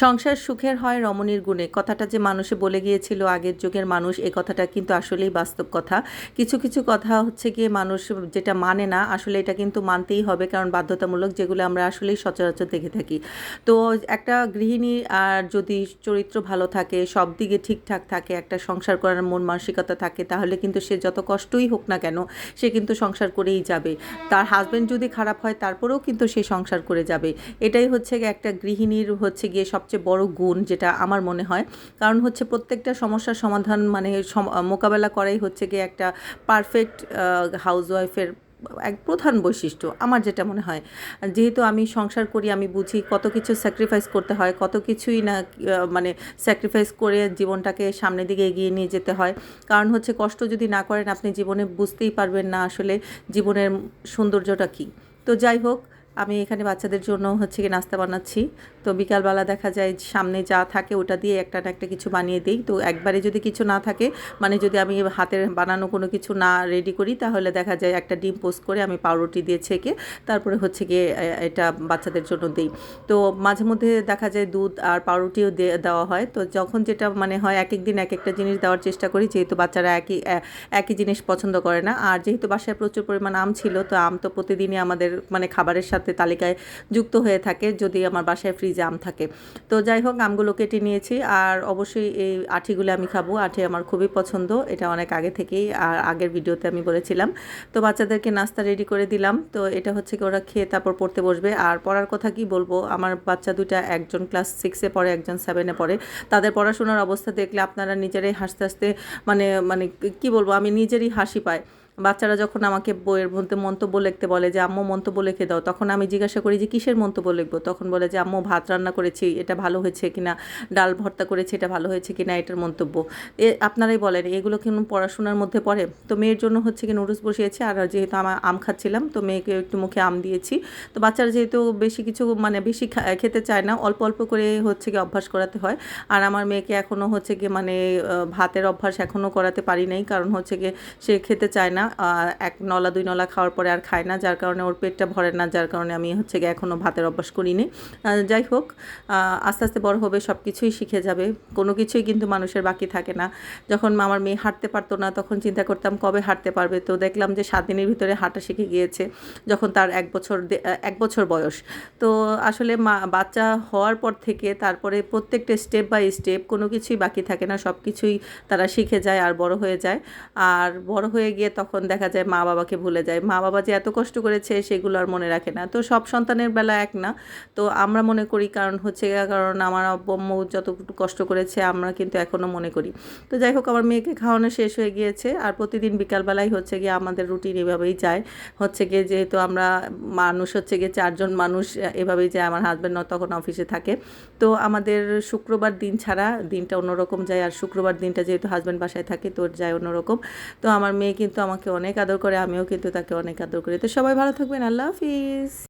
সংসার সুখের হয় রমণীর গুণে কথাটা যে মানুষে বলে গিয়েছিল আগের যুগের মানুষ, এই কথাটা কিন্তু আসলেই বাস্তব কথা। কিছু কিছু কথা হচ্ছে গিয়ে মানুষ যেটা মানে না, আসলে এটা কিন্তু মানতেই হবে, কারণ বাধ্যতামূলক, যেগুলো আমরা আসলেই সচরাচর দেখে থাকি। তো একটা গৃহিণী আর যদি চরিত্র ভালো থাকে, সব দিকে ঠিকঠাক থাকে, একটা সংসার করার মন মানসিকতা থাকে, তাহলে কিন্তু সে যত কষ্টই হোক না কেন সে কিন্তু সংসার করেই যাবে। তার হাজব্যান্ড যদি খারাপ হয় তারপরেও কিন্তু সে সংসার করে যাবে। এটাই হচ্ছে গিয়ে একটা গৃহিণীর হচ্ছে গিয়ে সবচেয়ে বড় গুণ, যেটা আমার মনে হয়। কারণ হচ্ছে প্রত্যেকটা সমস্যার সমাধান মানে মোকাবেলা করাই হচ্ছে গিয়ে একটা পারফেক্ট হাউসওয়াইফের এক প্রধান বৈশিষ্ট্য আমার যেটা মনে হয়। যেহেতু আমি সংসার করি, আমি বুঝি কত কিছু স্যাক্রিফাইস করতে হয়, কত কিছুই না মানে স্যাক্রিফাইস করে জীবনটাকে সামনের দিকে এগিয়ে নিয়ে যেতে হয়। কারণ হচ্ছে কষ্ট যদি না করেন আপনি জীবনে বুঝতেই পারবেন না আসলে জীবনের সৌন্দর্যটা কী। তো যাই হোক, আমি এখানে বাচ্চাদের জন্য হচ্ছে কি নাস্তা বানাচ্ছি। তো বিকালবেলা দেখা যায় সামনে যা থাকে ওটা দিয়ে একটা না একটা কিছু বানিয়ে দিই। তো একবারে যদি কিছু না থাকে, মানে যদি আমি হাতের বানানো কোনো কিছু না রেডি করি, তাহলে দেখা যায় একটা ডিম পোস্ট করে আমি পাউরুটি দিয়ে ছেঁকে তারপরে হচ্ছে গিয়ে এটা বাচ্চাদের জন্য দিই। তো মাঝে মধ্যে দেখা যায় দুধ আর পাউরুটিও দেওয়া হয়। তো যখন যেটা মানে হয় এক এক দিন এক একটা জিনিস দেওয়ার চেষ্টা করি, যেহেতু বাচ্চারা একই জিনিস পছন্দ করে না। আর যেহেতু বাসায় প্রচুর পরিমাণ আম ছিল, তো আম তো প্রতিদিনই আমাদের মানে খাবারের সাথে তালিকায় যুক্ত হয়ে থাকে যদি আমার বাসায় ফ্রিজে আম থাকে। তো যাই হোক, আমগুলো কেটে নিয়েছি। আর অবশ্যই এই আঠিগুলো আমি খাবো, আঠি আমার খুবই পছন্দ, এটা অনেক আগে থেকেই, আর আগের ভিডিওতে আমি বলেছিলাম। তো বাচ্চাদেরকে নাস্তা রেডি করে দিলাম। তো এটা হচ্ছে কি ওরা খেয়ে তারপর পড়তে বসবে। আর পড়ার কথা কি বলবো, আমার বাচ্চা দুইটা, একজন ক্লাস 6-এ পড়ে, একজন 7-এ পড়ে। তাদের পড়াশোনার অবস্থা দেখলে আপনারা নিজেরাই হাসতে হাসতে মানে মানে কি বলবো, আমি নিজেরই হাসি পায়। বাচ্চারা যখন আমাকে বইয়ের মধ্যে মন্তব্য লিখতে বলে যে আম্মু মন্তব্য লিখে দাও, তখন আমি জিজ্ঞাসা করি যে কিসের মন্তব্য লিখবো, তখন বলে যে আম্মু ভাত রান্না করেছি এটা ভালো হয়েছে কিনা, ডাল ভর্তা করেছি এটা ভালো হয়েছে কিনা, এটার মন্তব্য। আপনারাই বলেন এগুলো কি পড়াশোনার মধ্যে পড়ে? তো মেয়ের জন্য হচ্ছে কি নুডলস বসিয়েছি, আর যেহেতু আমার আম খাচ্ছিলাম তো মেয়েকে একটু মুখে আম দিয়েছি। তো বাচ্চারা যেহেতু বেশি কিছু মানে বেশি খেতে চায় না, অল্প অল্প করে হচ্ছে কি অভ্যাস করাতে হয়। আর আমার মেয়েকে এখনও হচ্ছে কি মানে ভাতের অভ্যাস এখনও করাতে পারি নাই, কারণ হচ্ছে কি সে খেতে চায় না। এক নলা দুই নলা খাওয়ার পরে আর খায় না, যার কারণে ওর পেটটা ভরে না, যার কারণে আমি হচ্ছে গিয়ে এখনও ভাতের অভ্যাস করিনি। যাই হোক, আস্তে আস্তে বড় হবে, সব কিছুই শিখে যাবে, কোনো কিছুই কিন্তু মানুষের বাকি থাকে না। যখন আমার মেয়ে হাঁটতে পারতো না তখন চিন্তা করতাম কবে হাঁটতে পারবে, তো দেখলাম যে 7 দিনের ভিতরে হাঁটা শিখে গিয়েছে, যখন তার 1 বছর বয়স। তো আসলে বাচ্চা হওয়ার পর থেকে তারপরে প্রত্যেকটা স্টেপ বাই স্টেপ কোনো কিছুই বাকি থাকে না, সব কিছুই তারা শিখে যায় আর বড় হয়ে যায়। আর বড় হয়ে গিয়ে তখন দেখা যায় মা বাবাকে ভুলে যায়, মা বাবা যে এত কষ্ট করেছে সেগুলো আর মনে রাখে না। তো সব সন্তানের বেলা এক না, তো আমরা মনে করি, কারণ হচ্ছে কারণ আমার আব্বু আম্মু যতটুকু কষ্ট করেছে আমরা কিন্তু এখনও মনে করি। তো যাই হোক, আমার মেয়েকে খাওয়ানো শেষ হয়ে গিয়েছে, আর প্রতিদিন বিকালবেলায় হচ্ছে গিয়ে আমাদের রুটিন এভাবেই যায়। হচ্ছে গিয়ে যেহেতু আমরা মানুষ হচ্ছে গিয়ে 4 জন মানুষ, এভাবেই যায়। আমার হাজব্যান্ড তখন অফিসে থাকে। তো আমাদের শুক্রবার দিন ছাড়া দিনটা অন্যরকম যায়, আর শুক্রবার দিনটা যেহেতু হাজব্যান্ড বাসায় থাকে তো যায় অন্যরকম। তো আমার মেয়ে কিন্তু আমাকে অনেক আদর করে, আমিও কিন্তু তাকে অনেক আদর করি। তো সবাই ভালো থাকবেন, আল্লাহ হাফিজ।